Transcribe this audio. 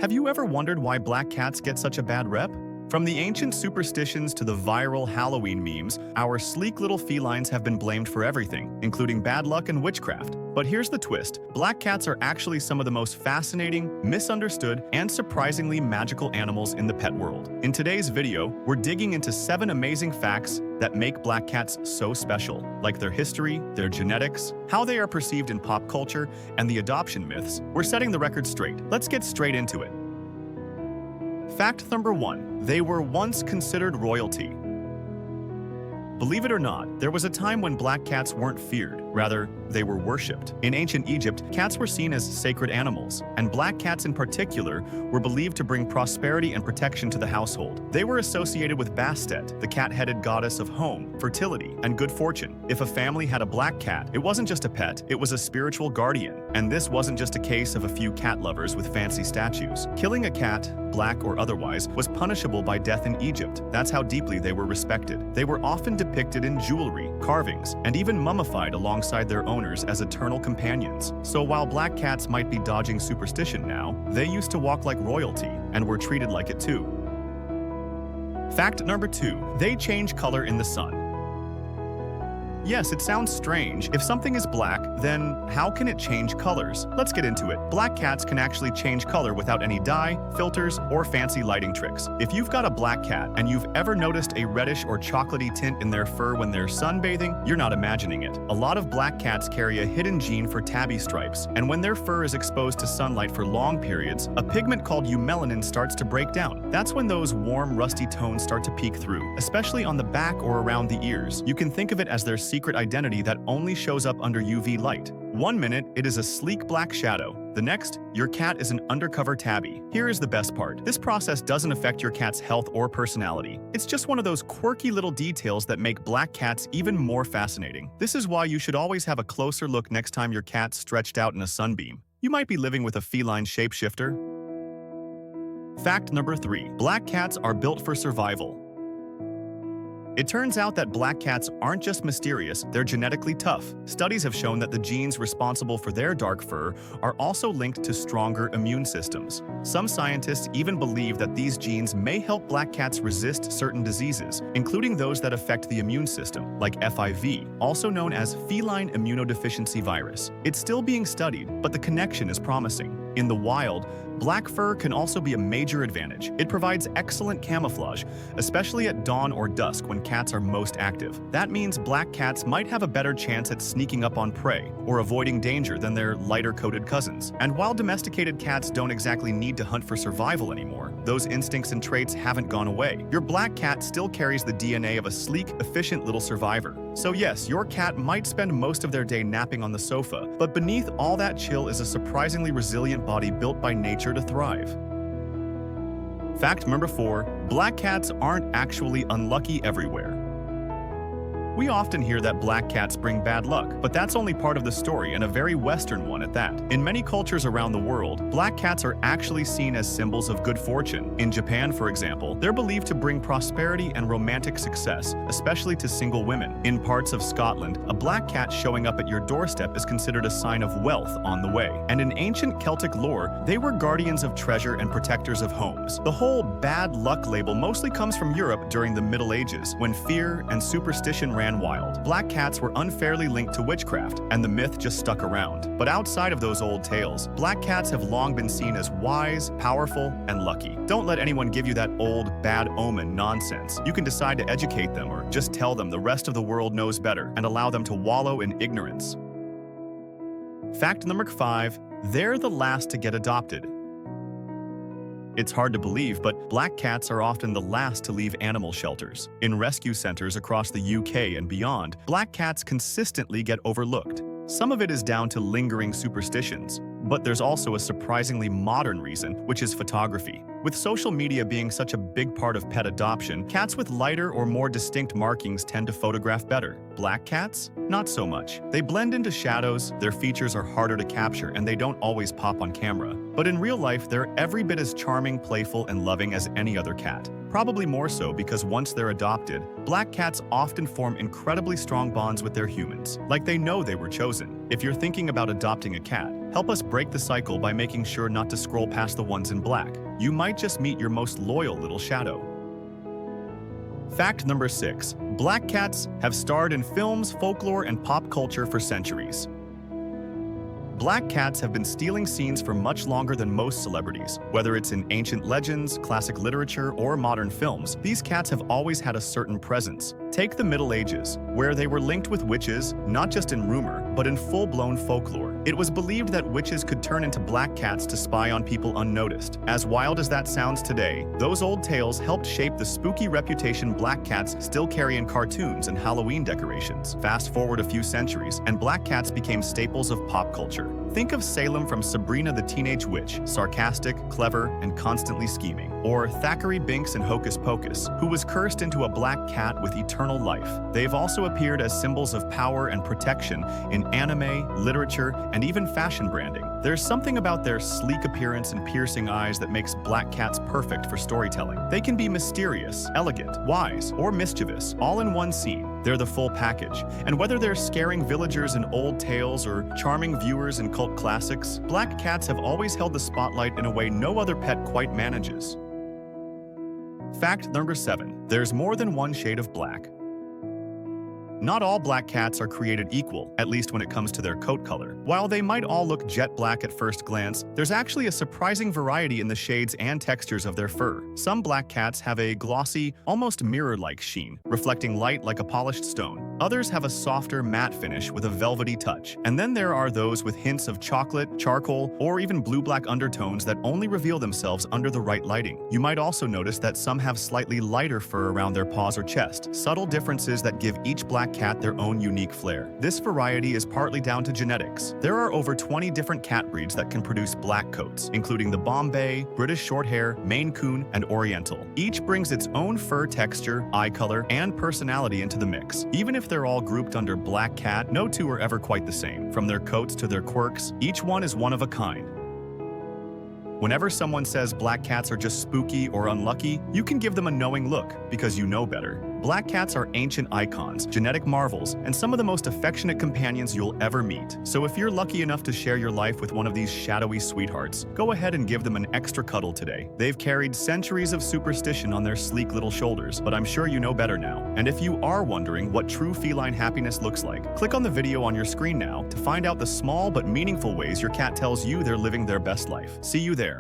Have you ever wondered why black cats get such a bad rep? From the ancient superstitions to the viral Halloween memes, our sleek little felines have been blamed for everything, including bad luck and witchcraft. But here's the twist. Black cats are actually some of the most fascinating, misunderstood, and surprisingly magical animals in the pet world. In today's video, we're digging into 7 amazing facts that make black cats so special, like their history, their genetics, how they are perceived in pop culture, and the adoption myths. We're setting the record straight. Let's get straight into it. Fact number 1. They were once considered royalty. Believe it or not, there was a time when black cats weren't feared. Rather, they were worshipped. In ancient Egypt, cats were seen as sacred animals, and black cats in particular were believed to bring prosperity and protection to the household. They were associated with Bastet, the cat-headed goddess of home, fertility, and good fortune. If a family had a black cat, it wasn't just a pet, it was a spiritual guardian. And this wasn't just a case of a few cat lovers with fancy statues. Killing a cat, black or otherwise, was punishable by death in Egypt. That's how deeply they were respected. They were often depicted in jewelry, carvings, and even mummified alongside their owners as eternal companions. So while black cats might be dodging superstition now, they used to walk like royalty and were treated like it too. Fact number 2. They change color in the sun. Yes, it sounds strange. If something is black, then how can it change colors? Let's get into it. Black cats can actually change color without any dye, filters, or fancy lighting tricks. If you've got a black cat and you've ever noticed a reddish or chocolatey tint in their fur when they're sunbathing, you're not imagining it. A lot of black cats carry a hidden gene for tabby stripes, and when their fur is exposed to sunlight for long periods, a pigment called eumelanin starts to break down. That's when those warm, rusty tones start to peek through, especially on the back or around the ears. You can think of it as their secret identity that only shows up under UV light. One minute, it is a sleek black shadow. The next, your cat is an undercover tabby. Here is the best part. This process doesn't affect your cat's health or personality. It's just one of those quirky little details that make black cats even more fascinating. This is why you should always have a closer look next time your cat's stretched out in a sunbeam. You might be living with a feline shapeshifter. Fact number 3. Black cats are built for survival. It turns out that black cats aren't just mysterious, they're genetically tough. Studies have shown that the genes responsible for their dark fur are also linked to stronger immune systems. Some scientists even believe that these genes may help black cats resist certain diseases, including those that affect the immune system, like FIV, also known as feline immunodeficiency virus. It's still being studied, but the connection is promising. In the wild, black fur can also be a major advantage. It provides excellent camouflage, especially at dawn or dusk when cats are most active. That means black cats might have a better chance at sneaking up on prey or avoiding danger than their lighter-coated cousins. And while domesticated cats don't exactly need to hunt for survival anymore, those instincts and traits haven't gone away. Your black cat still carries the DNA of a sleek, efficient little survivor. So yes, your cat might spend most of their day napping on the sofa, but beneath all that chill is a surprisingly resilient body built by nature to thrive. Fact number 4. Black cats aren't actually unlucky everywhere. We often hear that black cats bring bad luck, but that's only part of the story and a very Western one at that. In many cultures around the world, black cats are actually seen as symbols of good fortune. In Japan, for example, they're believed to bring prosperity and romantic success, especially to single women. In parts of Scotland, a black cat showing up at your doorstep is considered a sign of wealth on the way. And in ancient Celtic lore, they were guardians of treasure and protectors of homes. The whole bad luck label mostly comes from Europe during the Middle Ages, when fear and superstition ran wild. Black cats were unfairly linked to witchcraft, and the myth just stuck around. But outside of those old tales, black cats have long been seen as wise, powerful, and lucky. Don't let anyone give you that old, bad omen nonsense. You can decide to educate them or just tell them the rest of the world knows better and allow them to wallow in ignorance. Fact number 5. They're the last to get adopted. It's hard to believe, but black cats are often the last to leave animal shelters. In rescue centers across the UK and beyond, black cats consistently get overlooked. Some of it is down to lingering superstitions, but there's also a surprisingly modern reason, which is photography. With social media being such a big part of pet adoption, cats with lighter or more distinct markings tend to photograph better. Black cats? Not so much. They blend into shadows, their features are harder to capture, and they don't always pop on camera. But in real life, they're every bit as charming, playful, and loving as any other cat. Probably more so because once they're adopted, black cats often form incredibly strong bonds with their humans, like they know they were chosen. If you're thinking about adopting a cat, Help us break the cycle by making sure not to scroll past the ones in black. You might just meet your most loyal little shadow. Fact number 6. Black cats have starred in films, folklore, and pop culture for centuries. Black cats have been stealing scenes for much longer than most celebrities. Whether it's in ancient legends, classic literature, or modern films, these cats have always had a certain presence. Take the Middle Ages, where they were linked with witches, not just in rumor, but in full-blown folklore. It was believed that witches could turn into black cats to spy on people unnoticed. As wild as that sounds today, those old tales helped shape the spooky reputation black cats still carry in cartoons and Halloween decorations. Fast forward a few centuries, and black cats became staples of pop culture. Think of Salem from Sabrina the Teenage Witch, sarcastic, clever, and constantly scheming. Or Thackeray Binks in Hocus Pocus, who was cursed into a black cat with eternal life. They've also appeared as symbols of power and protection in anime, literature, and even fashion branding. There's something about their sleek appearance and piercing eyes that makes black cats perfect for storytelling. They can be mysterious, elegant, wise, or mischievous, all in one scene. They're the full package. And whether they're scaring villagers in old tales or charming viewers in cult classics, black cats have always held the spotlight in a way no other pet quite manages. Fact number 7. There's more than one shade of black. Not all black cats are created equal, at least when it comes to their coat color. While they might all look jet black at first glance, there's actually a surprising variety in the shades and textures of their fur. Some black cats have a glossy, almost mirror-like sheen, reflecting light like a polished stone. Others have a softer, matte finish with a velvety touch. And then there are those with hints of chocolate, charcoal, or even blue-black undertones that only reveal themselves under the right lighting. You might also notice that some have slightly lighter fur around their paws or chest, subtle differences that give each black cat their own unique flair. This variety is partly down to genetics. There are over 20 different cat breeds that can produce black coats, including the Bombay, British Shorthair, Maine Coon, and Oriental. Each brings its own fur texture, eye color, and personality into the mix. Even if they're all grouped under black cat, no two are ever quite the same. From their coats to their quirks, each one is one of a kind. Whenever someone says black cats are just spooky or unlucky, you can give them a knowing look, because you know better. Black cats are ancient icons, genetic marvels, and some of the most affectionate companions you'll ever meet. So if you're lucky enough to share your life with one of these shadowy sweethearts, go ahead and give them an extra cuddle today. They've carried centuries of superstition on their sleek little shoulders, but I'm sure you know better now. And if you are wondering what true feline happiness looks like, click on the video on your screen now to find out the small but meaningful ways your cat tells you they're living their best life. See you there.